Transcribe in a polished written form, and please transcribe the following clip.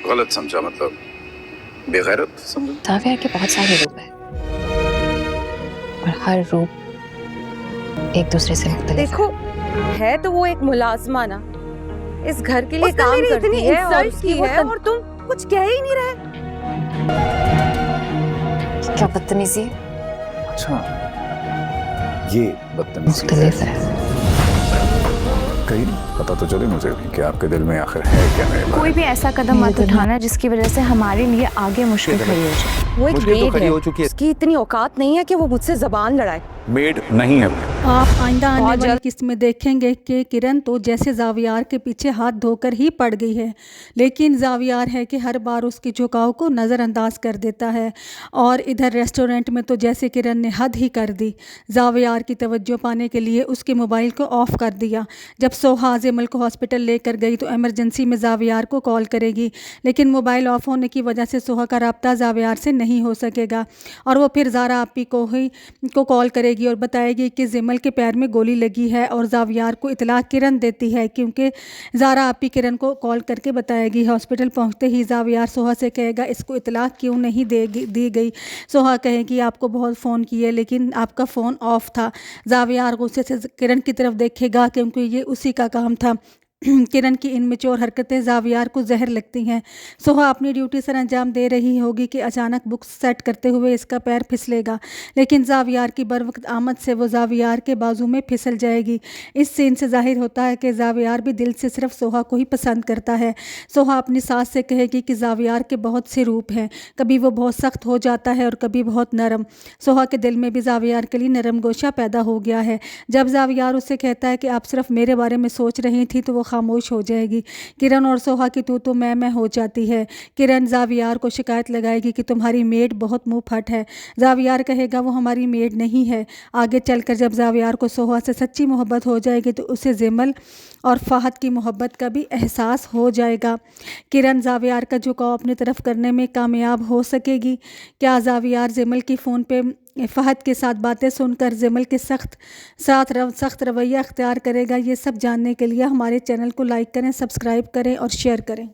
गलत समझा, मतलब बेगैरत समझा। जावियर के बहुत सारे रूप हैं और हर रूप एक दूसरे से मुख्तलिफ देखो है तो वो एक मुलाजमा ना, इस घर के लिए उसने काम मेरी करती इतनी है और इंसल्ट उसकी की वो है और तुम कुछ कह ही नहीं रहे। है। क्या बदतमीजी है? अच्छा, ये बदतमीजी मुख्तलिफ है। कहीं नहीं पता तो चले मुझे भी कि आपके दिल में आखिर है क्या मेरे बारे कोई भी ऐसा कदम मत उठाना जिसकी वजह से हमारे लिए आगे मुश्किल खड़ी हो जाए। वो एक मुश्किल तो मेड खड़ी है, हो चुकी है। उसकी इतनी औकात नहीं है कि वो मुझसे जबान लड़ाए। मेड नहीं है। आप आइंदा आने बहुत वाली जल्द- किस्त में देखेंगे कि किरण तो जैसे जावियार के पीछे हाथ धोकर ही पड़ गई है, लेकिन जावियार है कि हर बार उसकी झुकाव को नज़रअंदाज कर देता है। और इधर रेस्टोरेंट में तो जैसे किरण ने हद ही कर दी, जावियार की तवज्जो पाने के लिए उसके मोबाइल को ऑफ़ कर दिया। जब सोहा अज़मल को हॉस्पिटल लेकर गई तो एमरजेंसी में जावियार को कॉल करेगी, लेकिन मोबाइल ऑफ़ होने की वजह से सोहा का रब्ता जावियार से नहीं हो सकेगा और वो फिर ज़ारा आपी को कॉल करेगी और बताएगी कि ज़मल के पैर में गोली लगी है। और जावियार को इतला किरण देती है, क्योंकि ज़ारा आपी किरण को कॉल करके बताएगी। हॉस्पिटल पहुंचते ही जावियार सोहा से कहेगा इसको इतला क्यों नहीं दी गई। सोहा कहेगी आपको बहुत फ़ोन किए लेकिन आपका फ़ोन ऑफ था। जावियार गुस्से से किरण की तरफ देखेगा क्योंकि ये उसी का काम था। किरण की इनमेच्योर हरकतें जावियार को जहर लगती हैं। सोहा अपनी ड्यूटी सर अंजाम दे रही होगी कि अचानक बुक्स सेट करते हुए इसका पैर फिसलेगा, लेकिन जावियार की बरवक्त आमद से वो जावियार के बाजू में फिसल जाएगी। इस सीन से जाहिर होता है कि जावियार भी दिल से सिर्फ सोहा को ही पसंद करता है। सोहा अपनी सास से कहेगी कि जावियार के बहुत से रूप हैं, कभी वो बहुत सख्त हो जाता है और कभी बहुत नरम। सोहा के दिल में भी जावियार के लिए नरम गोशा पैदा हो गया है। जब जावियार उससे कहता है कि आप सिर्फ मेरे बारे में सोच रही थी तो वो खामोश हो जाएगी। किरण और सोहा की तू तो मैं हो जाती है। किरण जावियार को शिकायत लगाएगी कि तुम्हारी मेड बहुत मुंह फट है। जावियार कहेगा वो हमारी मेड नहीं है। आगे चलकर जब जावियार को सोहा से सच्ची मोहब्बत हो जाएगी तो उसे ज़मल और फ़हद की मोहब्बत का भी एहसास हो जाएगा। किरण जावियार का झुकाव अपनी तरफ करने में कामयाब हो सकेगी। क्या जावियार ज़मल की फ़ोन पे फ़हद के साथ बातें सुनकर ज़मल के सख्त रवैया अख्तियार करेगा? ये सब जानने के लिए हमारे चैनल को लाइक करें, सब्सक्राइब करें और शेयर करें।